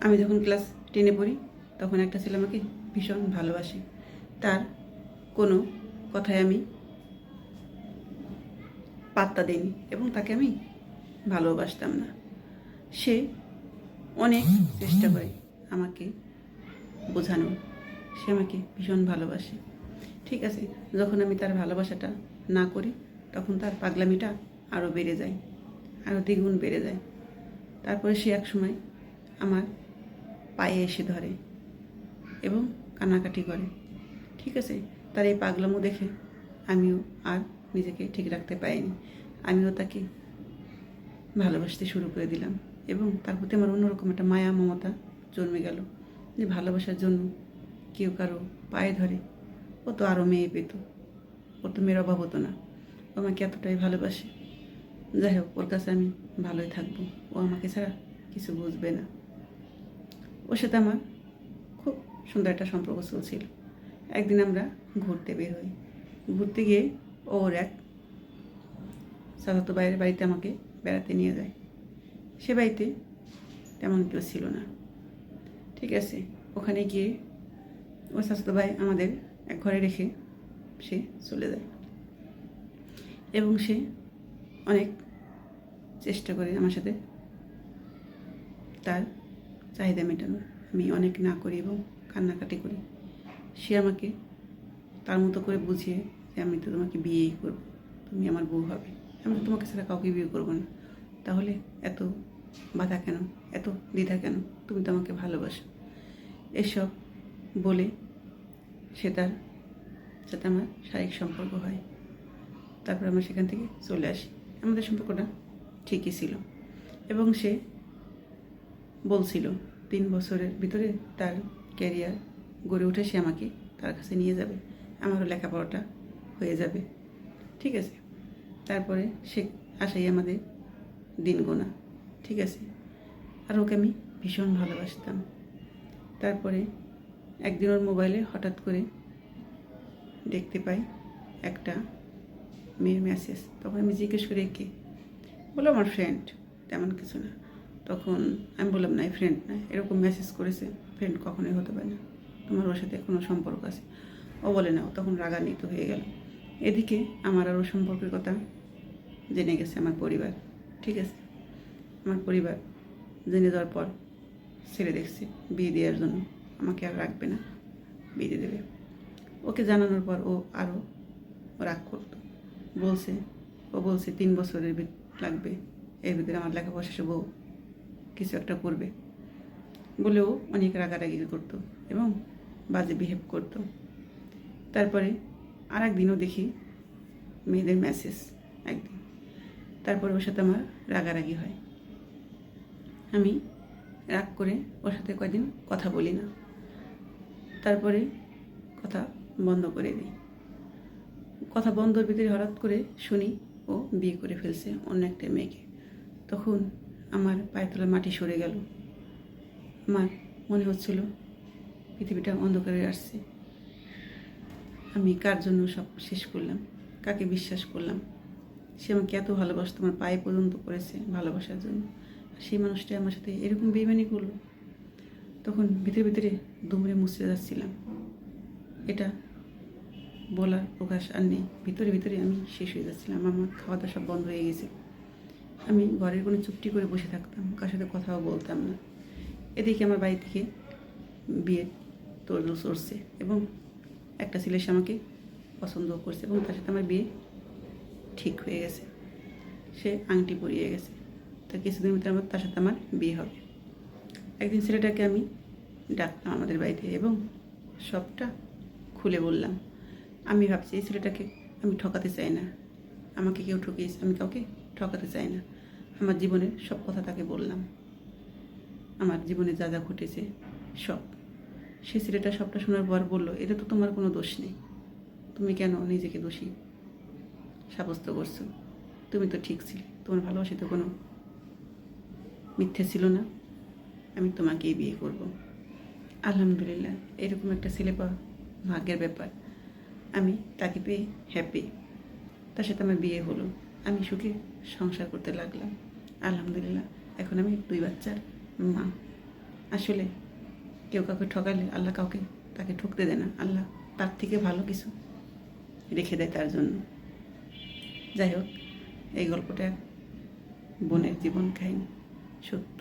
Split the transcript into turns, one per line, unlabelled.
আমি যখন ক্লাস 10-এ পড়ি তখন একটা ছেলে আমাকে ভীষণ ভালোবাসে। তার কোনো কথায় আমি পাত্তা দেইনি এবং তাকে আমি ভালোবাসতাম না। সে অনেক চেষ্টা করে আমাকে বোঝানোর, সে আমাকে ভীষণ ভালোবাসে। ঠিক আছে, যখন আমি তার ভালোবাসাটা না করি তখন তার পাগলামিটা আরও বেড়ে যায়, আরও দ্বিগুণ বেড়ে যায়। তারপরে সে একসময় আমার পায়ে এসে ধরে এবং কান্নাকাটি করে। ঠিক আছে, তার এই পাগলামো দেখে আমিও আর নিজেকে ঠিক রাখতে পারিনি। আমিও তাকে ভালোবাসতে শুরু করে দিলাম এবং তার প্রতি আমার অন্যরকম একটা মায়া মমতা জন্মে গেল যে ভালোবাসার জন্য কেউ কারো পায়ে ধরে, ও তো আরও মেয়ে পেত, ওর তো মেয়ের অভাব হতো না, ও আমাকে এতটাই ভালোবাসে। যাই হোক, ওর কাছে আমি ভালোই থাকবো, ও আমাকে ছাড়া কিছু বুঝবে না। ওর সাথে আমার খুব সুন্দর একটা সম্পর্ক চলছিল। একদিন আমরা ঘুরতে বের হই। ঘুরতে গিয়ে ওর এক চাচাতো ভাইয়ের বাড়িতে আমাকে বেড়াতে নিয়ে যায়। সে বাড়িতে তেমন কেউ ছিল না। ঠিক আছে, ওখানে গিয়ে ওই চাচাতো ভাই আমাদের এক ঘরে রেখে সে চলে যায় এবং সে অনেক চেষ্টা করে আমার সাথে তার চাহিদা মেটানোর। আমি অনেক না করি এবং কান্নাকাটি করি। সে আমাকে তার মতো করে বুঝিয়ে যে আমি তো তোমাকে বিয়েই করবো, তুমি আমার বউ হবে, আমি তো তোমাকে ছাড়া কাউকে বিয়ে করবো না, তাহলে এত বাধা কেন, এত দ্বিধা কেন, তুমি তো আমাকে ভালোবাসো, এসব বলে সে তার সাথে আমার শারীরিক সম্পর্ক হয়। তারপর আমরা সেখান থেকে চলে আসি। আমাদের সম্পর্কটা ঠিকই ছিল এবং সে বলছিল 3 বছরের ভিতরে তার ক্যারিয়ার গড়ে উঠে সে আমাকে তার কাছে নিয়ে যাবে, আমারও লেখাপড়াটা হয়ে যাবে। ঠিক আছে, তারপরে সে আসাই আমাদের দিন গোনা। ঠিক আছে, আর ওকে আমি ভীষণ ভালোবাসতাম। তারপরে একদিন ওর মোবাইলে হঠাৎ করে দেখতে পাই একটা মেয়ের মেসেজ। তখন আমি জিজ্ঞেস করি কে, বলো আমার ফ্রেন্ড, তেমন কিছু না। তখন আমি বললাম না, ফ্রেন্ড না, এরকম মেসেজ করেছে, ফ্রেন্ড কখনোই হতে পারে না, তোমার ওর সাথে কোনো সম্পর্ক আছে। ও বলে না, তখন রাগান্বিত হয়ে গেল। এদিকে আমার আর ওর সম্পর্কের কথা জেনে গেছে আমার পরিবার। ঠিক আছে, আমার পরিবার জেনে যাওয়ার পর ছেড়ে দেখছে বিয়ে দেওয়ার জন্য, আমাকে আর রাখবে না, বিয়ে দিয়ে দেবে। ওকে জানানোর পর ও আরও রাগ করত, বলছে 3 বছরের লাগবে, এর ভিতরে আমার লেখাপড়া শেষে বউ কিছু একটা করবে বলেও অনেক রাগারাগি করতো এবং বাজে বিহেভ করতো। তারপরে আর একদিনও দেখি মেয়েদের মেসেজ একদিন। তারপরে ওর সাথে আমার রাগারাগি হয়। আমি রাগ করে ওর সাথে কয়েকদিন কথা বলি না, তারপরে কথা বন্ধ করে দিই। কথা বন্ধর ভিতরে হঠাৎ করে শুনি ও বিয়ে করে ফেলছে অন্য একটা মেয়েকে। তখন আমার পায়ের তলার মাটি সরে গেল। আমার মনে হচ্ছিল পৃথিবীটা অন্ধকারে আসছে। আমি কার জন্য সব শেষ করলাম, কাকে বিশ্বাস করলাম? সে আমাকে এত ভালোবাসতো, আমার পায়ে পর্যন্ত পড়েছে ভালোবাসার জন্য, সেই মানুষটা আমার সাথে এরকম বেইমানি করলো। তখন ভিতরে ভিতরে দুমড়ে মুচড়ে যাচ্ছিলাম। এটা বলার প্রকাশ আর নেই, ভিতরে ভিতরে আমি শেষ হয়ে যাচ্ছিলাম। আমার খাওয়া দাওয়া সব বন্ধ হয়ে গেছে। আমি ঘরের কোনো চুপটি করে বসে থাকতাম, কার সাথে কথাও বলতাম না। এদিকে আমার বাড়ি থেকে বিয়ের তোড়জোড় চড়ছে এবং একটা ছেলে সে আমাকে পছন্দ করছে এবং তার সাথে আমার বিয়ে ঠিক হয়ে গেছে। সে আংটি পরিয়ে গেছে, তা কিছুদিন ভিতরে তার সাথে আমার বিয়ে হবে। একদিন ছেলেটাকে আমি ডাকলাম আমাদের বাড়িতে এবং সবটা খুলে বললাম। আমি ভাবছি এই ছেলেটাকে আমি ঠকাতে চাই না, আমাকে কেউ ঠকিয়েছে, আমি কাউকে ঠকাতে চাই না। আমার জীবনের সব কথা তাকে বললাম, আমার জীবনে যা যা ঘটেছে সব। সে ছেলেটা সবটা শোনার পর বলল, এটা তো তোমার কোনো দোষ নেই, তুমি কেন নিজেকে দোষী সাব্যস্ত করছো? তুমি তো ঠিক ছিলে, তোমার ভালোবাসা তো কোনো মিথ্যে ছিল না, আমি তোমাকেই বিয়ে করব। আলহামদুলিল্লাহ, এরকম একটা ছেলে পাওয়া ভাগ্যের ব্যাপার। আমি তাকে পেয়ে হ্যাপি। তার সাথে আমার বিয়ে হলো, আমি সুখে সংসার করতে লাগলাম। আলহামদুলিল্লাহ, এখন আমি 2 বাচ্চার মা। আসলে কেউ কাউকে ঠকালে আল্লাহ কাউকে তাকে ঠকতে দেয় না, আল্লাহ তার থেকে ভালো কিছু রেখে দেয় তার জন্য। যাই হোক, এই গল্পটা বোনের জীবন কাহিনী, সত্য।